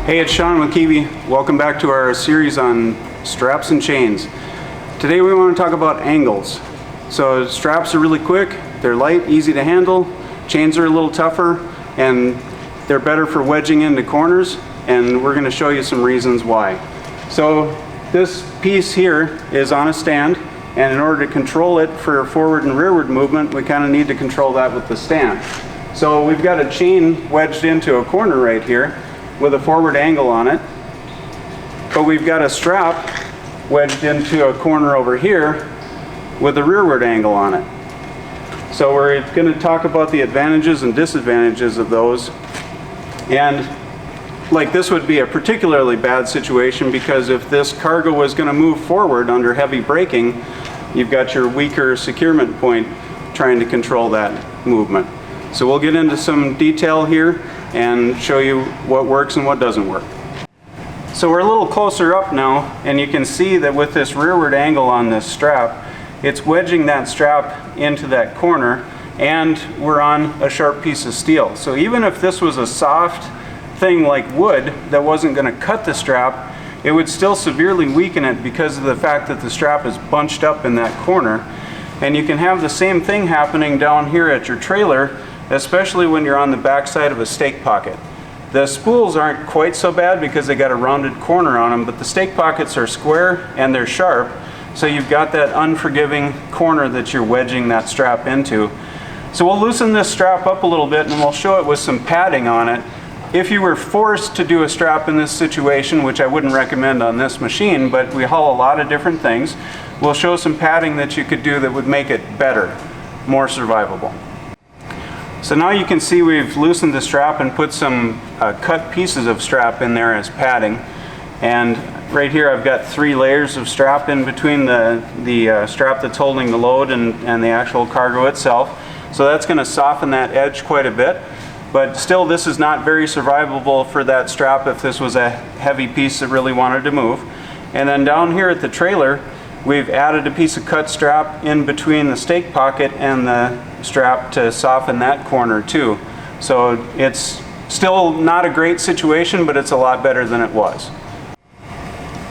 Hey, it's Shawn with Kivi. Welcome back to our series on straps and chains. Today we want to talk about angles. So straps are really quick, they're light, easy to handle. Chains are a little tougher and they're better for wedging into corners, and we're going to show you some reasons why. So this piece here is on a stand, and in order to control it for forward and rearward movement, we kind of need to control that with the stand. So we've got a chain wedged into a corner right here with a forward angle on it, but we've got a strap wedged into a corner over here with a rearward angle on it. So we're going to talk about the advantages and disadvantages of those. And like this would be a particularly bad situation, because if this cargo was going to move forward under heavy braking, you've got your weaker securement point trying to control that movement. So we'll get into some detail here and show you what works and what doesn't work. So we're a little closer up now, and you can see that with this rearward angle on this strap, it's wedging that strap into that corner, and we're on a sharp piece of steel. So even if this was a soft thing like wood that wasn't going to cut the strap, it would still severely weaken it because of the fact that the strap is bunched up in that corner. And you can have the same thing happening down here at your trailer, especially when you're on the back side of a stake pocket. The spools aren't quite so bad because they got a rounded corner on them, but the stake pockets are square and they're sharp, so you've got that unforgiving corner that you're wedging that strap into. So we'll loosen this strap up a little bit and we'll show it with some padding on it. If you were forced to do a strap in this situation, which I wouldn't recommend on this machine, but we haul a lot of different things, we'll show some padding that you could do that would make it better, more survivable. So now you can see we've loosened the strap and put some cut pieces of strap in there as padding. And right here I've got 3 layers of strap in between the strap that's holding the load and the actual cargo itself. So that's going to soften that edge quite a bit. But still, this is not very survivable for that strap if this was a heavy piece that really wanted to move. And then down here at the trailer, we've added a piece of cut strap in between the stake pocket and the strap to soften that corner too. So it's still not a great situation, but it's a lot better than it was.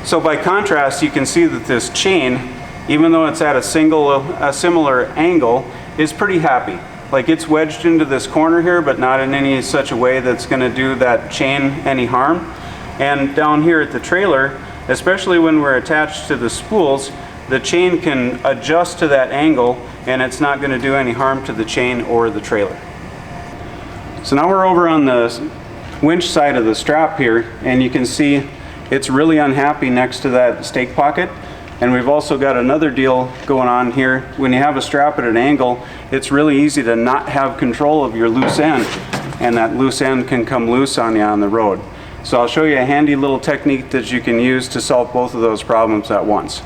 So by contrast, you can see that this chain, even though it's at a similar angle, is pretty happy. Like, it's wedged into this corner here, but not in any such a way that's going to do that chain any harm. And down here at the trailer, especially when we're attached to the spools, the chain can adjust to that angle and it's not going to do any harm to the chain or the trailer. So now we're over on the winch side of the strap here, and you can see it's really unhappy next to that stake pocket. And we've also got another deal going on here. When you have a strap at an angle, it's really easy to not have control of your loose end, and that loose end can come loose on you on the road. So I'll show you a handy little technique that you can use to solve both of those problems at once.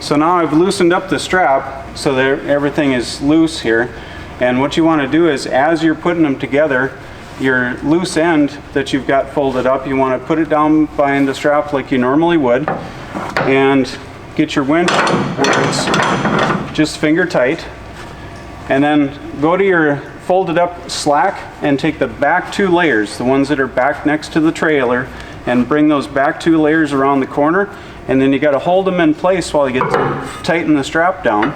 So now I've loosened up the strap so that everything is loose here. And what you want to do is, as you're putting them together, your loose end that you've got folded up, you want to put it down behind the strap like you normally would, and get your winch where it's just finger tight, and then go to your folded up slack and take the back 2 layers, the ones that are back next to the trailer, and bring those back 2 layers around the corner, and then you got to hold them in place while you get to tighten the strap down.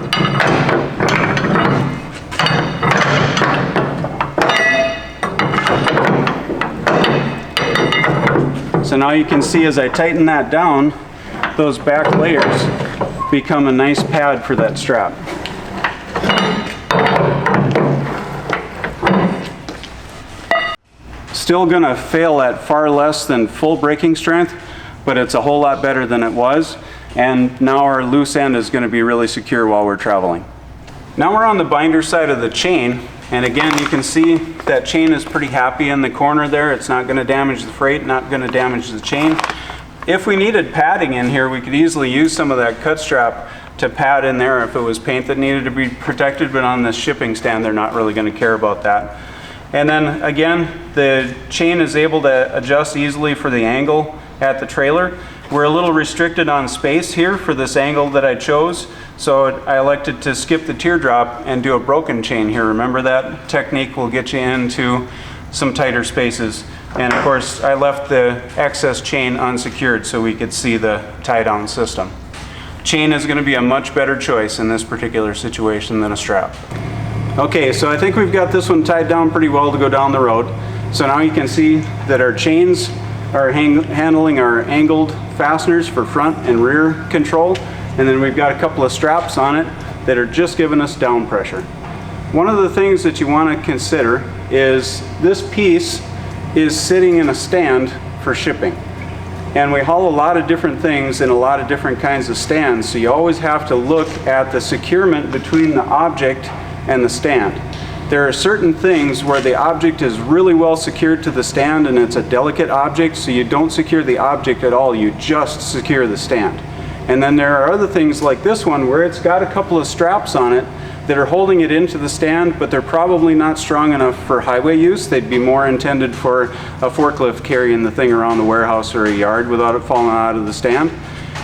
So now you can see as I tighten that down, those back layers become a nice pad for that strap. Still gonna fail at far less than full braking strength, but it's a whole lot better than it was. And now our loose end is gonna be really secure while we're traveling. Now we're on the binder side of the chain, and again you can see that chain is pretty happy in the corner there. It's not gonna damage the freight, not gonna damage the chain. If we needed padding in here, we could easily use some of that cut strap to pad in there if it was paint that needed to be protected, but on this shipping stand they're not really going to care about that. And then again, the chain is able to adjust easily for the angle at the trailer. We're a little restricted on space here for this angle that I chose, so I elected to skip the teardrop and do a broken chain here. Remember, that technique will get you into some tighter spaces And of course, I left the excess chain unsecured so we could see the tie-down system. Chain is going to be a much better choice in this particular situation than a strap. Okay, so I think we've got this one tied down pretty well to go down the road. So now you can see that our chains are handling our angled fasteners for front and rear control. And then we've got a couple of straps on it that are just giving us down pressure. One of the things that you want to consider is this piece is sitting in a stand for shipping. And we haul a lot of different things in a lot of different kinds of stands, so you always have to look at the securement between the object and the stand. There are certain things where the object is really well secured to the stand and it's a delicate object, so you don't secure the object at all, you just secure the stand. And then there are other things like this one where it's got a couple of straps on it that are holding it into the stand, but they're probably not strong enough for highway use. They'd be more intended for a forklift carrying the thing around the warehouse or a yard without it falling out of the stand.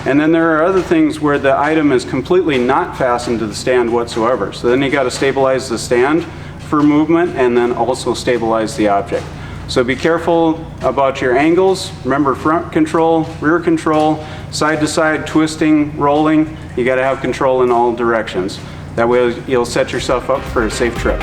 And then there are other things where the item is completely not fastened to the stand whatsoever. So then you got to stabilize the stand for movement and then also stabilize the object. So be careful about your angles. Remember, front control, rear control, side to side twisting, rolling. You got to have control in all directions. That way you'll set yourself up for a safe trip.